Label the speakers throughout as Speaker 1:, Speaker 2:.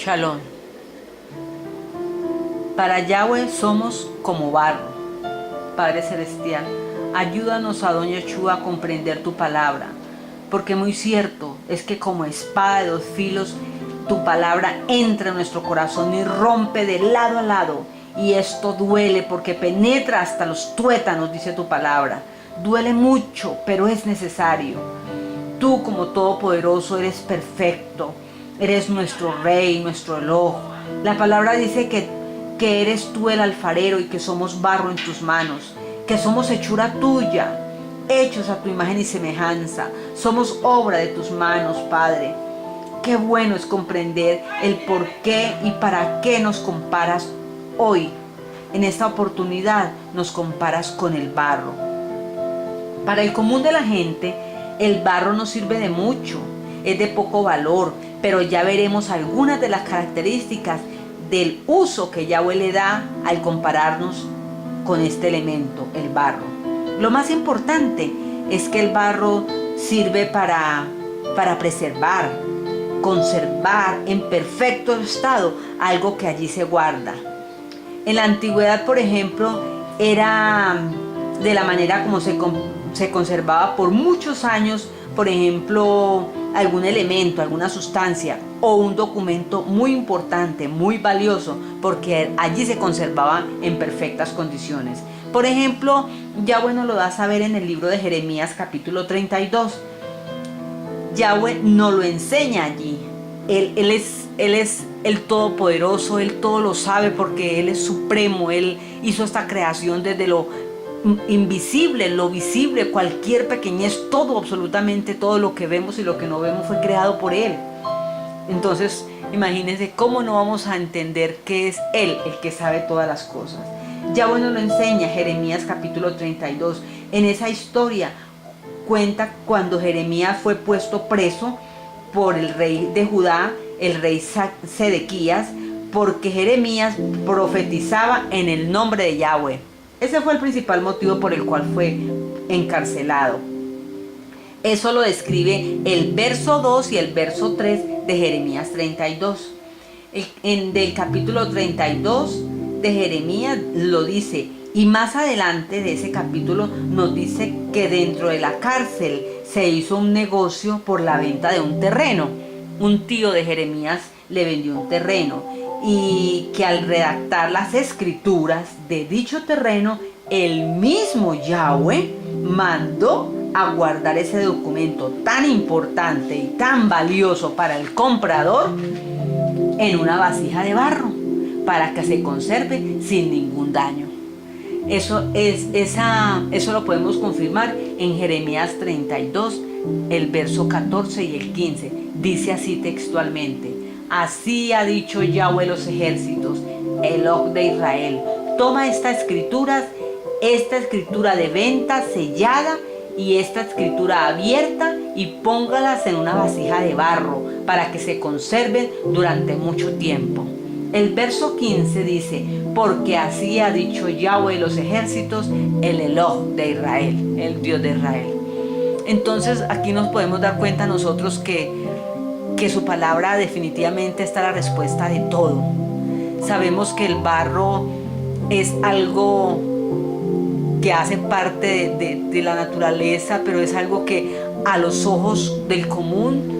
Speaker 1: Shalom. Para Yahweh somos como barro. Padre Celestial, ayúdanos a Doña Chu a comprender tu palabra, porque muy cierto es que como espada de dos filos, tu palabra entra en nuestro corazón y rompe de lado a lado. Y esto duele porque penetra hasta los tuétanos, dice tu palabra. Duele mucho, pero es necesario. Tú como Todopoderoso eres perfecto. Eres nuestro Rey, nuestro Eloj. La palabra dice que eres tú el alfarero y que somos barro en tus manos, que somos hechura tuya, hechos a tu imagen y semejanza. Somos obra de tus manos, Padre. Qué bueno es comprender el por qué y para qué nos comparas hoy. En esta oportunidad nos comparas con el barro. Para el común de la gente, el barro no sirve de mucho, es de poco valor, pero ya veremos algunas de las características del uso que Yahweh le da al compararnos con este elemento, el barro. Lo más importante es que el barro sirve para preservar, conservar en perfecto estado algo que allí se guarda. En la antigüedad, por ejemplo, era de la manera como se conservaba por muchos años, por ejemplo, algún elemento, alguna sustancia o un documento muy importante, muy valioso, porque allí se conservaba en perfectas condiciones. Por ejemplo, Yahweh nos lo da a saber en el libro de Jeremías capítulo 32. Yahweh nos lo enseña allí. Él es el Todopoderoso, Él todo lo sabe porque Él es supremo. Él hizo esta creación desde lo invisible, lo visible, cualquier pequeñez, todo, absolutamente todo lo que vemos y lo que no vemos fue creado por Él. Entonces, imagínense cómo no vamos a entender que es Él el que sabe todas las cosas. Yahweh nos lo enseña Jeremías capítulo 32. En esa historia cuenta cuando Jeremías fue puesto preso por el rey de Judá, el rey Sedequías, porque Jeremías profetizaba en el nombre de Yahweh. Ese fue el principal motivo por el cual fue encarcelado. Eso lo describe el verso 2 y el verso 3 de Jeremías 32. Del capítulo 32 de Jeremías lo dice, y más adelante de ese capítulo nos dice que dentro de la cárcel se hizo un negocio por la venta de un terreno. Un tío de Jeremías le vendió un terreno y que al redactar las escrituras de dicho terreno, el mismo Yahweh mandó a guardar ese documento tan importante y tan valioso para el comprador en una vasija de barro para que se conserve sin ningún daño. Eso lo podemos confirmar en Jeremías 32, el verso 14 y el 15. Dice así textualmente: así ha dicho Yahweh los ejércitos, Eloj de Israel, toma esta escritura de venta sellada y esta escritura abierta y póngalas en una vasija de barro para que se conserven durante mucho tiempo. El verso 15 dice: porque así ha dicho Yahweh los ejércitos, el Eloj de Israel, el Dios de Israel. Entonces aquí nos podemos dar cuenta nosotros que su palabra definitivamente está la respuesta de todo. Sabemos que el barro es algo que hace parte de la naturaleza, pero es algo que a los ojos del común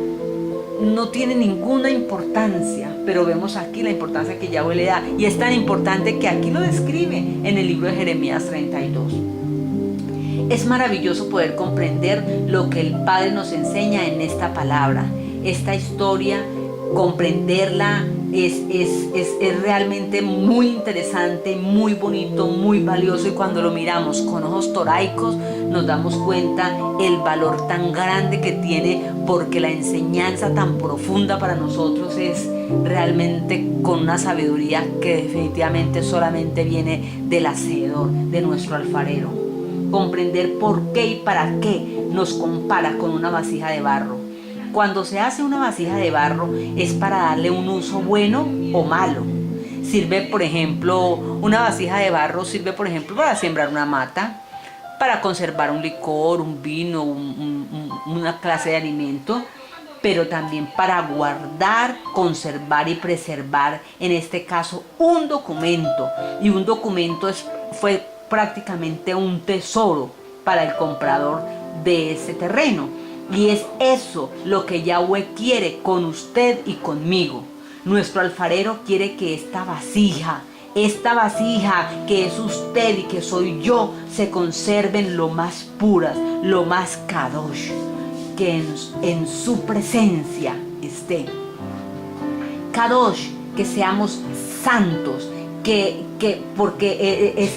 Speaker 1: no tiene ninguna importancia, pero vemos aquí la importancia que Yahweh le da, y es tan importante que aquí lo describe en el libro de Jeremías 32. Es maravilloso poder comprender lo que el Padre nos enseña en esta palabra, esta historia, comprenderla es realmente muy interesante, muy bonito, muy valioso, y cuando lo miramos con ojos toraicos nos damos cuenta el valor tan grande que tiene, porque la enseñanza tan profunda para nosotros es realmente con una sabiduría que definitivamente solamente viene del hacedor, de nuestro alfarero. Comprender por qué y para qué nos compara con una vasija de barro. Cuando se hace una vasija de barro es para darle un uso bueno o malo. Sirve, por ejemplo, una vasija de barro sirve, por ejemplo, para sembrar una mata, para conservar un licor, un vino, una clase de alimento. pero también para guardar, conservar y preservar, en este caso, un documento. Y un documento fue prácticamente un tesoro para el comprador de ese terreno. Y es eso lo que Yahweh quiere con usted y conmigo. Nuestro alfarero quiere que esta vasija que es usted y que soy yo, se conserven lo más puras, lo más kadosh, que en su presencia esté. Kadosh, que seamos santos, porque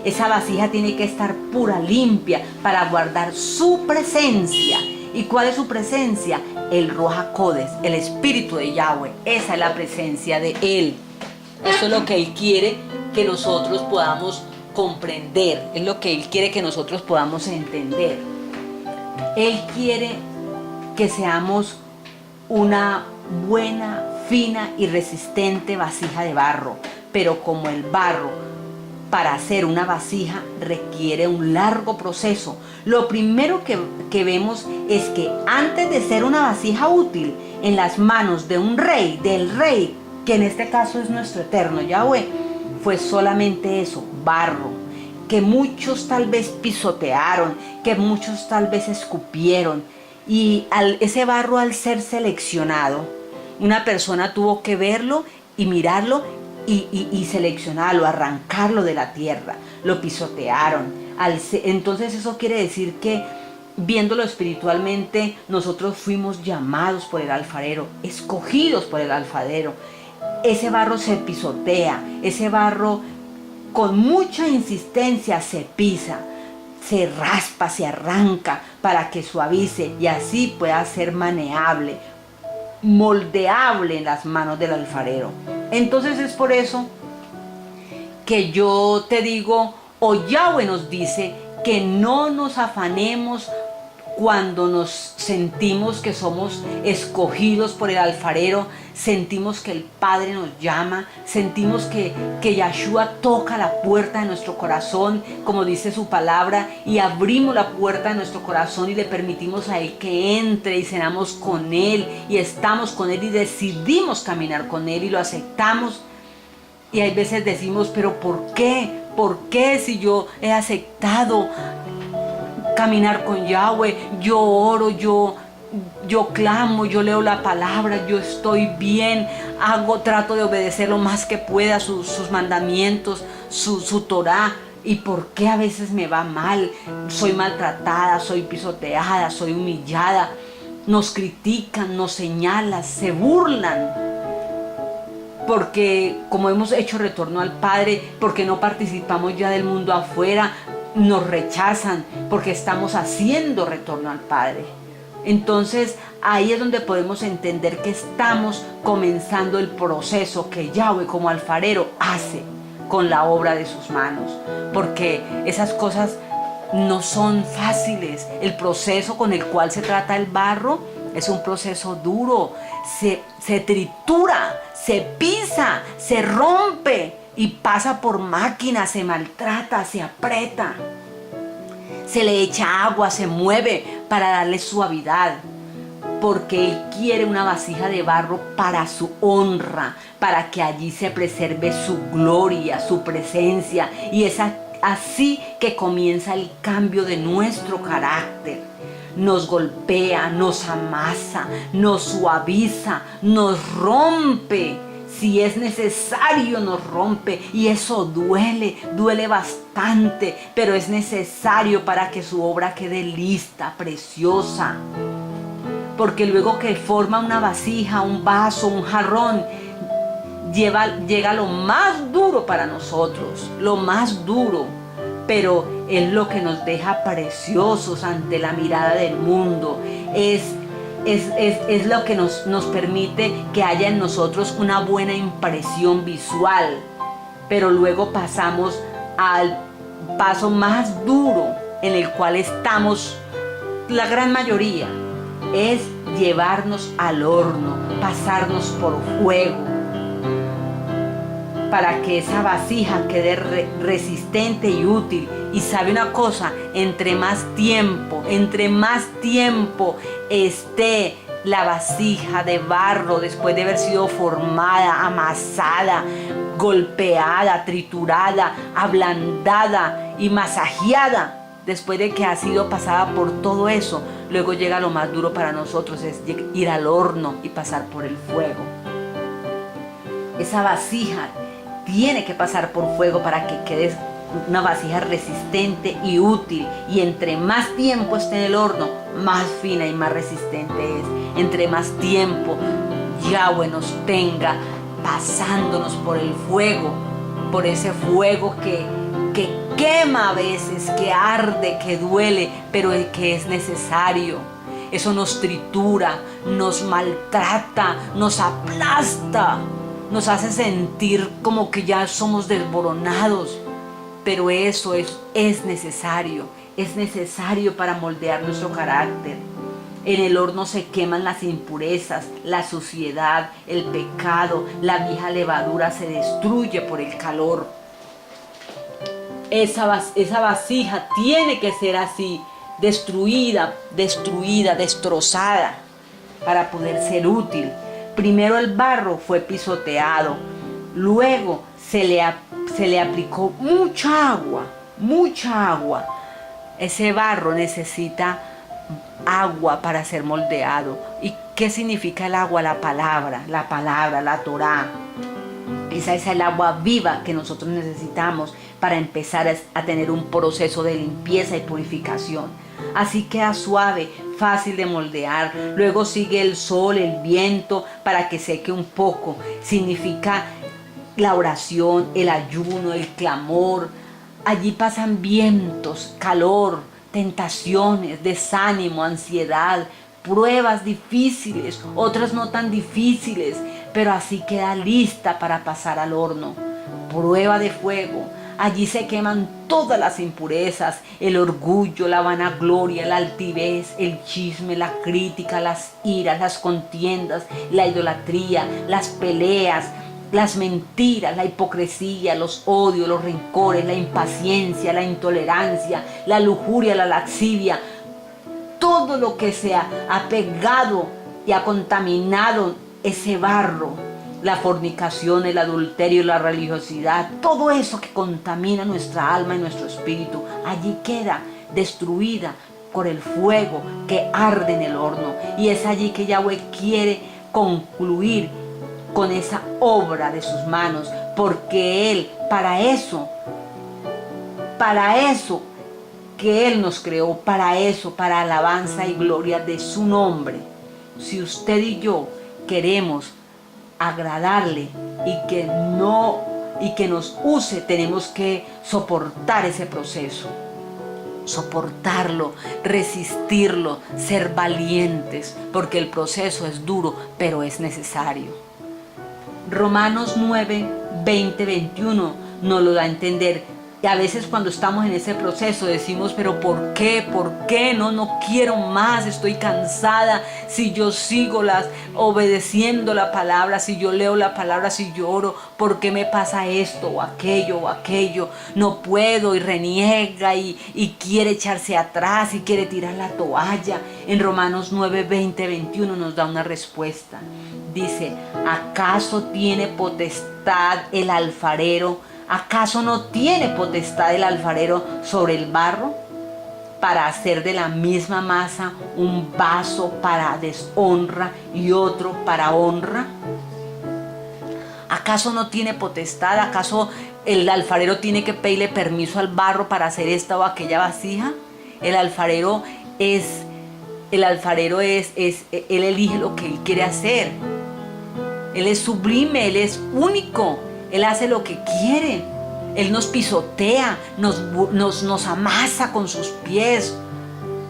Speaker 1: esa vasija tiene que estar pura, limpia, para guardar su presencia. ¿Y cuál es su presencia? El Ruach HaKodesh, el Espíritu de Yahweh. Esa es la presencia de Él. Eso es lo que Él quiere que nosotros podamos comprender. Es lo que Él quiere que nosotros podamos entender. Él quiere que seamos una buena, fina y resistente vasija de barro. Pero como el barro, para hacer una vasija, requiere un largo proceso. Lo primero que vemos es que antes de ser una vasija útil en las manos de un rey, del rey, que en este caso es nuestro eterno Yahweh, fue solamente eso, barro, que muchos tal vez pisotearon, que muchos tal vez escupieron, y ese barro, al ser seleccionado, una persona tuvo que verlo y mirarlo y seleccionarlo, arrancarlo de la tierra. Lo pisotearon. Entonces eso quiere decir que, viéndolo espiritualmente, nosotros fuimos llamados por el alfarero, escogidos por el alfarero. Ese barro se pisotea, ese barro con mucha insistencia se pisa, se raspa, se arranca para que suavice y así pueda ser maneable, moldeable en las manos del alfarero. Entonces es por eso que yo te digo, o Yahweh nos dice, que no nos afanemos cuando nos sentimos que somos escogidos por el alfarero, sentimos que el Padre nos llama, sentimos que Yahshua toca la puerta de nuestro corazón, como dice su palabra, y abrimos la puerta de nuestro corazón y le permitimos a Él que entre y cenamos con Él y estamos con Él y decidimos caminar con Él y lo aceptamos. Y hay veces decimos, pero ¿por qué? ¿Por qué si yo he aceptado caminar con Yahweh, yo oro, yo clamo, yo leo la palabra, yo estoy bien, trato de obedecer lo más que pueda sus mandamientos, su Torah? ¿Y por qué a veces me va mal? Soy maltratada, soy pisoteada, soy humillada, nos critican, nos señalan, se burlan. Porque como hemos hecho retorno al Padre, porque no participamos ya del mundo afuera, nos rechazan porque estamos haciendo retorno al Padre. Entonces ahí es donde podemos entender que estamos comenzando el proceso que Yahweh como alfarero hace con la obra de sus manos, porque esas cosas no son fáciles. El proceso con el cual se trata el barro es un proceso duro, se tritura, se pisa, se rompe y pasa por máquina, se maltrata, se aprieta, se le echa agua, se mueve para darle suavidad, porque Él quiere una vasija de barro para su honra, para que allí se preserve su gloria, su presencia, y es así que comienza el cambio de nuestro carácter. Nos golpea, nos amasa, nos suaviza, nos rompe. Si es necesario, nos rompe, y eso duele bastante, pero es necesario para que su obra quede lista, preciosa. Porque luego que forma una vasija, un vaso, un jarrón, llega lo más duro para nosotros, lo más duro, pero es lo que nos deja preciosos ante la mirada del mundo. Es lo que nos permite que haya en nosotros una buena impresión visual. Pero luego pasamos al paso más duro en el cual estamos la gran mayoría, es llevarnos al horno, pasarnos por fuego, para que esa vasija quede resistente y útil. Y sabe una cosa, entre más tiempo esté la vasija de barro después de haber sido formada, amasada, golpeada, triturada, ablandada y masajeada. Después de que ha sido pasada por todo eso, luego llega lo más duro para nosotros, es ir al horno y pasar por el fuego. Esa vasija tiene que pasar por fuego para que quede una vasija resistente y útil. Y entre más tiempo esté en el horno, más fina y más resistente es. Entre más tiempo Yahweh nos tenga pasándonos por el fuego, por ese fuego que quema a veces, que arde, que duele, pero que es necesario. Eso nos tritura, nos maltrata, nos aplasta, nos hace sentir como que ya somos desboronados, pero eso es necesario para moldear nuestro carácter. En el horno se queman las impurezas, la suciedad, el pecado, la vieja levadura se destruye por el calor. Esa vasija tiene que ser así, destruida, destrozada, para poder ser útil. Primero el barro fue pisoteado, luego se le aplicó mucha agua. Ese barro necesita agua para ser moldeado. ¿Y qué significa el agua? La palabra, la Torá. Esa es el agua viva que nosotros necesitamos para empezar a tener un proceso de limpieza y purificación. Así queda suave, fácil de moldear. Luego sigue el sol, el viento, para que seque un poco. Significa la oración, el ayuno, el clamor. Allí pasan vientos, calor, tentaciones, desánimo, ansiedad, pruebas difíciles, otras no tan difíciles, pero así queda lista para pasar al horno. Prueba de fuego. Allí se queman todas las impurezas, el orgullo, la vanagloria, la altivez, el chisme, la crítica, las iras, las contiendas, la idolatría, las peleas, las mentiras, la hipocresía, los odios, los rencores, la impaciencia, la intolerancia, la lujuria, la lascivia. Todo lo que se ha pegado y ha contaminado ese barro, la fornicación, el adulterio, la religiosidad, todo eso que contamina nuestra alma y nuestro espíritu, allí queda destruida por el fuego que arde en el horno. Y es allí que Yahweh quiere concluir con esa obra de sus manos, porque Él, para eso que Él nos creó, para alabanza y gloria de su nombre. Si usted y yo queremos agradarle y que nos use, tenemos que soportar ese proceso, soportarlo, resistirlo, ser valientes, porque el proceso es duro, pero es necesario. Romanos 9, 20, 21 nos lo da a entender. Y a veces cuando estamos en ese proceso decimos, pero ¿por qué? ¿Por qué? No quiero más, estoy cansada. Si yo sigo obedeciendo la palabra, si yo leo la palabra, si yo oro, ¿por qué me pasa esto o aquello? No puedo, y reniega y quiere echarse atrás y quiere tirar la toalla. En Romanos 9, 20, 21 nos da una respuesta. Dice, ¿acaso tiene potestad el alfarero? ¿Acaso no tiene potestad el alfarero sobre el barro para hacer de la misma masa un vaso para deshonra y otro para honra? ¿Acaso no tiene potestad? ¿Acaso el alfarero tiene que pedirle permiso al barro para hacer esta o aquella vasija? Él elige lo que él quiere hacer. Él es sublime, Él es único. Él hace lo que quiere. Él nos pisotea, nos amasa con sus pies,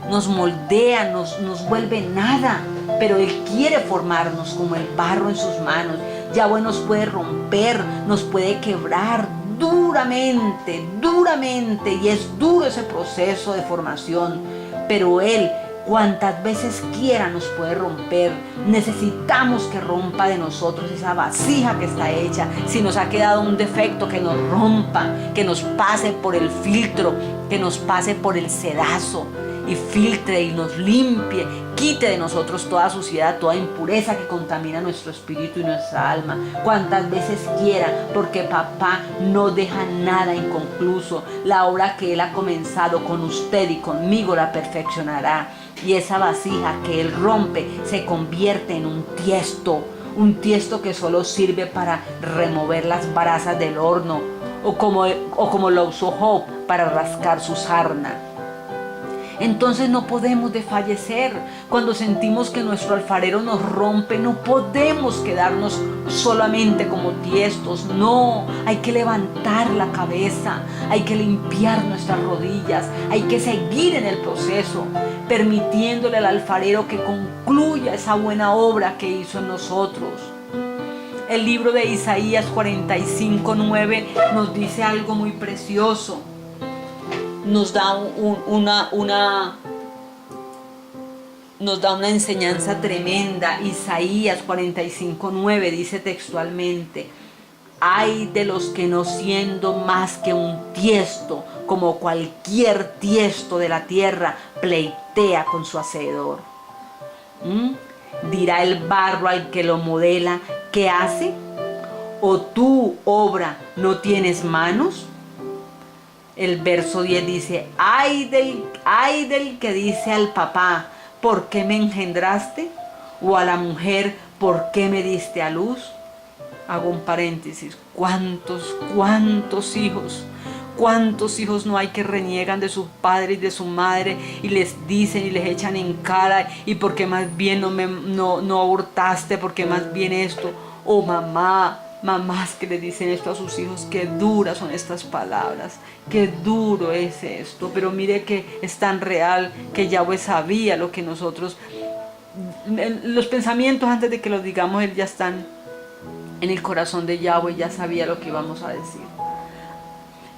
Speaker 1: nos moldea, nos vuelve nada. Pero Él quiere formarnos como el barro en sus manos. Yahweh nos puede romper, nos puede quebrar duramente. Y es duro ese proceso de formación. Pero Él, cuantas veces quiera, nos puede romper. Necesitamos que rompa de nosotros esa vasija que está hecha. Si nos ha quedado un defecto, que nos rompa, que nos pase por el filtro, que nos pase por el sedazo y filtre y nos limpie. quite de nosotros toda suciedad, toda impureza que contamina nuestro espíritu y nuestra alma, cuantas veces quiera, porque papá no deja nada inconcluso. La obra que Él ha comenzado con usted y conmigo la perfeccionará. Y esa vasija que Él rompe se convierte en un tiesto que solo sirve para remover las brasas del horno, o como lo usó Job para rascar su sarna. Entonces no podemos desfallecer. Cuando sentimos que nuestro alfarero nos rompe, no podemos quedarnos solamente como tiestos. No, hay que levantar la cabeza, hay que limpiar nuestras rodillas, hay que seguir en el proceso, permitiéndole al alfarero que concluya esa buena obra que hizo en nosotros. El libro de Isaías 45:9 nos dice algo muy precioso. Nos da una enseñanza tremenda. Isaías 45:9 dice textualmente: ay de los que no siendo más que un tiesto, como cualquier tiesto de la tierra, pleitea con su hacedor. Dirá el barro al que lo modela: ¿qué hace? ¿O tú, obra, no tienes manos? El verso 10 dice: ay del que dice al papá: ¿por qué me engendraste? O a la mujer: ¿por qué me diste a luz? Hago un paréntesis. ¿Cuántos hijos no hay que reniegan de sus padres y de su madre y les dicen y les echan en cara: y por qué más bien no abortaste, por qué más bien esto? O mamás que le dicen esto a sus hijos. Qué duras son estas palabras, qué duro es esto. Pero mire que es tan real que Yahweh sabía lo que nosotros, los pensamientos antes de que los digamos, Él ya están en el corazón de Yahweh, ya sabía lo que íbamos a decir.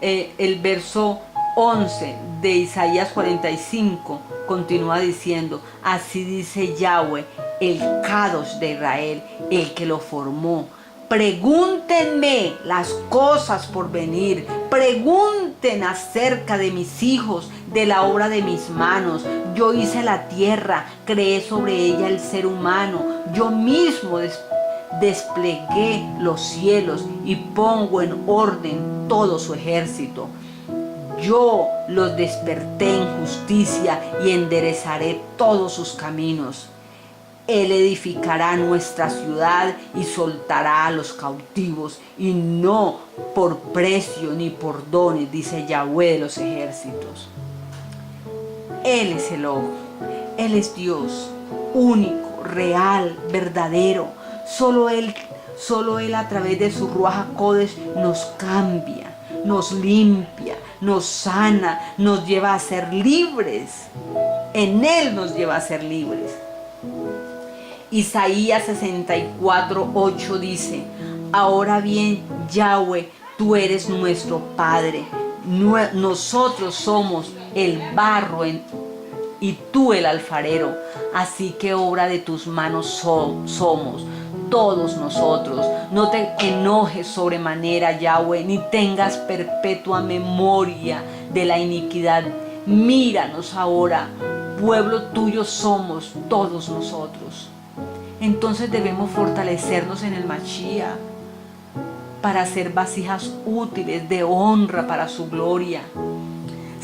Speaker 1: El verso 11 de Isaías 45 continúa diciendo: así dice Yahweh, el Kadosh de Israel, el que lo formó. Pregúntenme las cosas por venir, pregunten acerca de mis hijos, de la obra de mis manos. Yo hice la tierra, creé sobre ella el ser humano, yo mismo desplegué los cielos y pongo en orden todo su ejército. Yo los desperté en justicia y enderezaré todos sus caminos. Él edificará nuestra ciudad y soltará a los cautivos, y no por precio ni por dones, dice Yahweh de los ejércitos. Él es el ojo, Él es Dios, único, real, verdadero. Solo Él a través de su Ruach HaKodesh nos cambia, nos limpia, nos sana, nos lleva a ser libres. En Él nos lleva a ser libres. Isaías 64:8 dice: ahora bien, Yahweh, tú eres nuestro Padre, nosotros somos el barro y tú el alfarero, así que obra de tus manos somos todos nosotros. No te enojes sobremanera, Yahweh, ni tengas perpetua memoria de la iniquidad. Míranos ahora, pueblo tuyo somos todos nosotros. Entonces debemos fortalecernos en el Mashiach para ser vasijas útiles de honra para su gloria.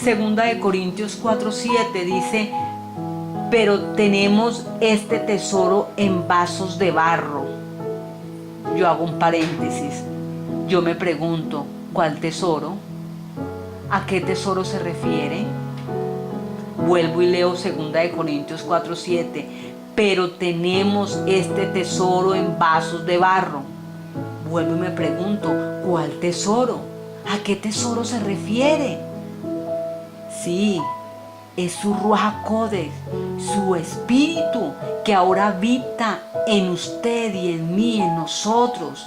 Speaker 1: Segunda de Corintios 4:7 dice: pero tenemos este tesoro en vasos de barro. Yo hago un paréntesis. Yo me pregunto, ¿cuál tesoro? ¿A qué tesoro se refiere? Vuelvo y leo 2 de Corintios 4:7. Pero tenemos este tesoro en vasos de barro. Vuelvo y me pregunto, ¿cuál tesoro? ¿A qué tesoro se refiere? Sí, es su Ruach HaKodesh, su espíritu que ahora habita en usted y en mí, en nosotros.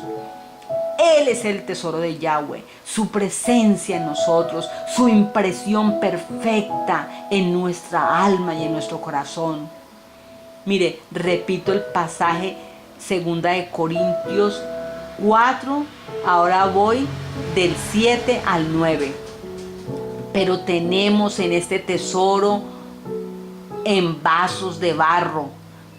Speaker 1: Él es el tesoro de Yahweh, su presencia en nosotros, su impresión perfecta en nuestra alma y en nuestro corazón. Mire, repito el pasaje 2 de Corintios 4, ahora voy del 7 al 9. Pero tenemos en este tesoro en vasos de barro,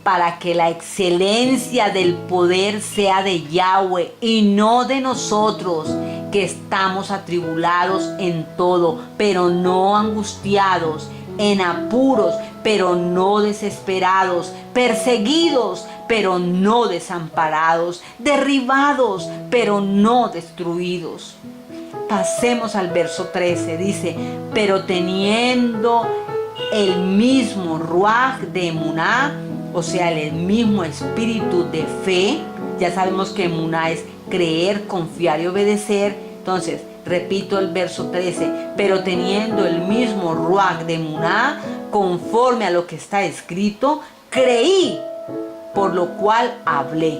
Speaker 1: para que la excelencia del poder sea de Yahweh y no de nosotros, que estamos atribulados en todo, pero no angustiados, en apuros, pero no desesperados, perseguidos, pero no desamparados, derribados, pero no destruidos. Pasemos al verso 13, dice, pero teniendo el mismo ruaj de emuná, o sea, el mismo espíritu de fe. Ya sabemos que emuná es creer, confiar y obedecer. Entonces, repito el verso 13, pero teniendo el mismo ruaj de emuná, conforme a lo que está escrito, creí, por lo cual hablé.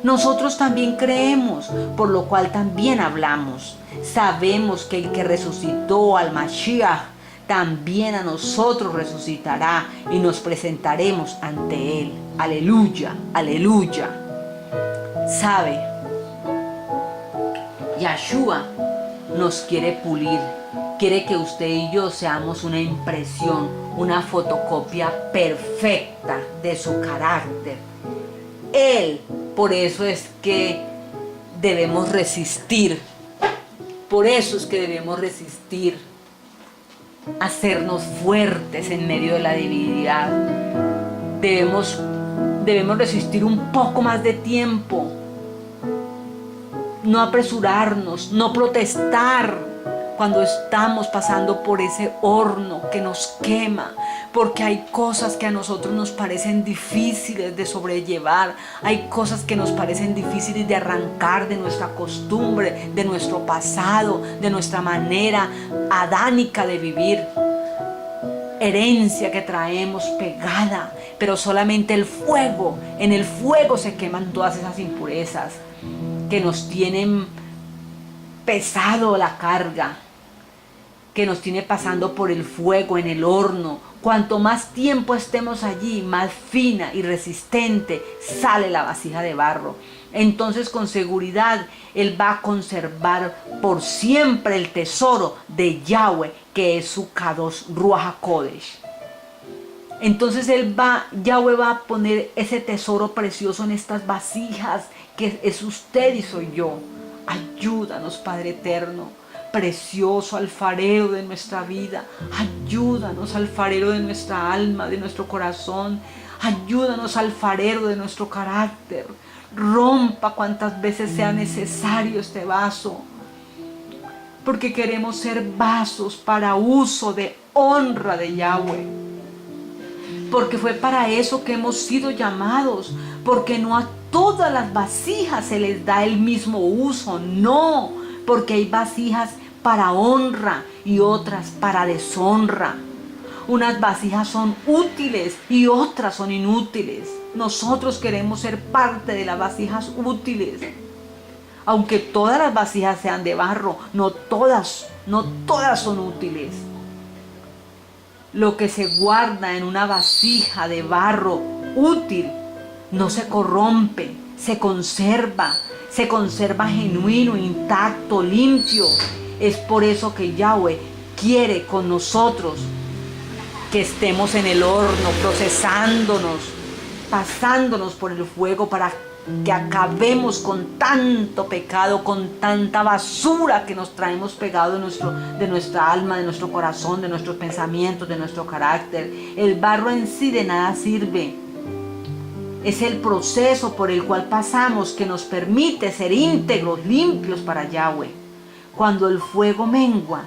Speaker 1: Nosotros también creemos, por lo cual también hablamos. Sabemos que el que resucitó al Mashiach, también a nosotros resucitará y nos presentaremos ante Él. Aleluya, aleluya. ¿Sabe? Yahshua nos quiere pulir. Quiere que usted y yo seamos una impresión, una fotocopia perfecta de su carácter. Él, por eso es que debemos resistir. Por eso es que debemos resistir. Hacernos fuertes en medio de la debilidad. Debemos resistir un poco más de tiempo. No apresurarnos, no protestar cuando estamos pasando por ese horno que nos quema, porque hay cosas que a nosotros nos parecen difíciles de sobrellevar, hay cosas que nos parecen difíciles de arrancar de nuestra costumbre, de nuestro pasado, de nuestra manera adánica de vivir, herencia que traemos pegada, pero solamente en el fuego se queman todas esas impurezas que nos tienen pesado la carga, que nos tiene pasando por el fuego, en el horno. Cuanto más tiempo estemos allí, más fina y resistente sale la vasija de barro. Entonces, con seguridad, Él va a conservar por siempre el tesoro de Yahweh, que es su Kadosh Ruach HaKodesh. Entonces Yahweh va a poner ese tesoro precioso en estas vasijas, que es usted y soy yo. Ayúdanos, Padre eterno, precioso alfarero de nuestra vida. Ayúdanos, alfarero de nuestra alma, de nuestro corazón. Ayúdanos, alfarero de nuestro carácter. Rompa cuantas veces sea necesario este vaso, porque queremos ser vasos para uso de honra de Yahweh. Porque fue para eso que hemos sido llamados, porque no a todas las vasijas se les da el mismo uso, no, porque hay vasijas para honra y otras para deshonra. Unas vasijas son útiles y otras son inútiles. Nosotros queremos ser parte de las vasijas útiles. Aunque todas las vasijas sean de barro, no todas son útiles. Lo que se guarda en una vasija de barro útil no se corrompe, se conserva genuino, intacto, limpio. Es por eso que Yahweh quiere con nosotros que estemos en el horno, procesándonos, pasándonos por el fuego para que acabemos con tanto pecado, con tanta basura que nos traemos pegado de nuestra alma, de nuestro corazón, de nuestros pensamientos, de nuestro carácter. El barro en sí de nada sirve. Es el proceso por el cual pasamos que nos permite ser íntegros, limpios para Yahweh. Cuando el fuego mengua,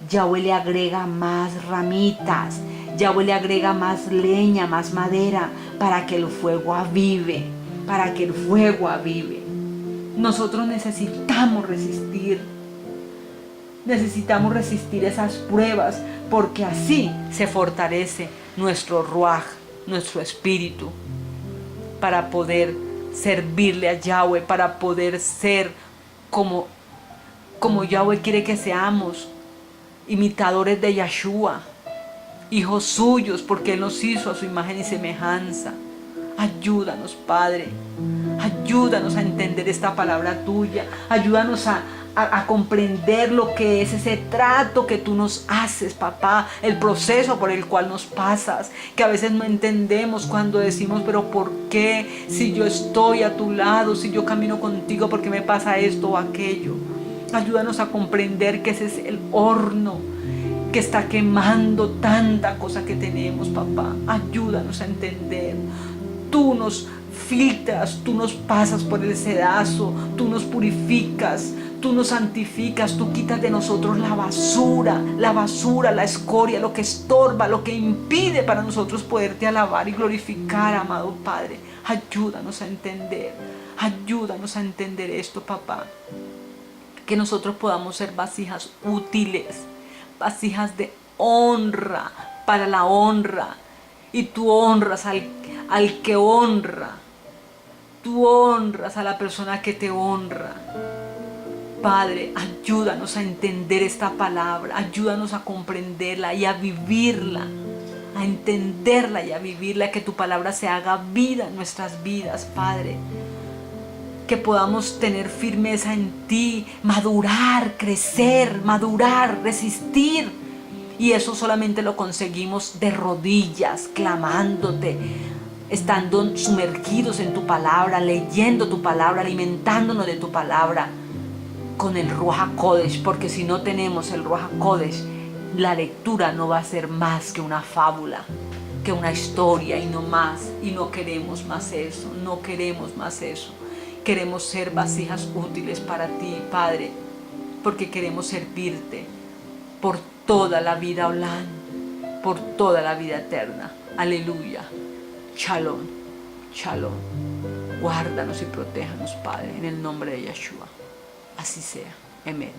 Speaker 1: Yahweh le agrega más ramitas, Yahweh le agrega más leña, más madera, para que el fuego avive, Nosotros necesitamos resistir esas pruebas, porque así se fortalece nuestro ruaj, nuestro espíritu, para poder servirle a Yahweh, para poder ser como Yahweh quiere que seamos, imitadores de Yahshua, hijos suyos, porque Él nos hizo a su imagen y semejanza. Ayúdanos, Padre. Ayúdanos a entender esta palabra tuya. Ayúdanos a a comprender lo que es ese trato que tú nos haces, papá, el proceso por el cual nos pasas, que a veces no entendemos cuando decimos, pero ¿por qué? Si yo estoy a tu lado, si yo camino contigo, ¿por qué me pasa esto o aquello? Ayúdanos a comprender que ese es el horno que está quemando tanta cosa que tenemos, papá. Ayúdanos a entender. Tú nos filtras, tú nos pasas por el sedazo, tú nos purificas, tú nos santificas, tú quitas de nosotros la basura, la escoria, lo que estorba, lo que impide para nosotros poderte alabar y glorificar, amado Padre. Ayúdanos a entender esto, papá. Que nosotros podamos ser vasijas útiles, vasijas de honra, para la honra. Y tú honras al que honra. Tú honras a la persona que te honra. Padre, ayúdanos a entender esta palabra, ayúdanos a comprenderla y a vivirla, a entenderla y a vivirla, que tu palabra se haga vida en nuestras vidas, Padre. Que podamos tener firmeza en ti, madurar, crecer, resistir. Y eso solamente lo conseguimos de rodillas, clamándote, estando sumergidos en tu palabra, leyendo tu palabra, alimentándonos de tu palabra, con el Ruach HaKodesh, porque si no tenemos el Ruach HaKodesh, la lectura no va a ser más que una fábula, que una historia y no más. Y no queremos más eso, no queremos más eso. Queremos ser vasijas útiles para ti, Padre, porque queremos servirte por toda la vida Olam, por toda la vida eterna. Aleluya. Shalom, shalom. Guárdanos y protéjanos, Padre, en el nombre de Yeshua. Así sea. Amén.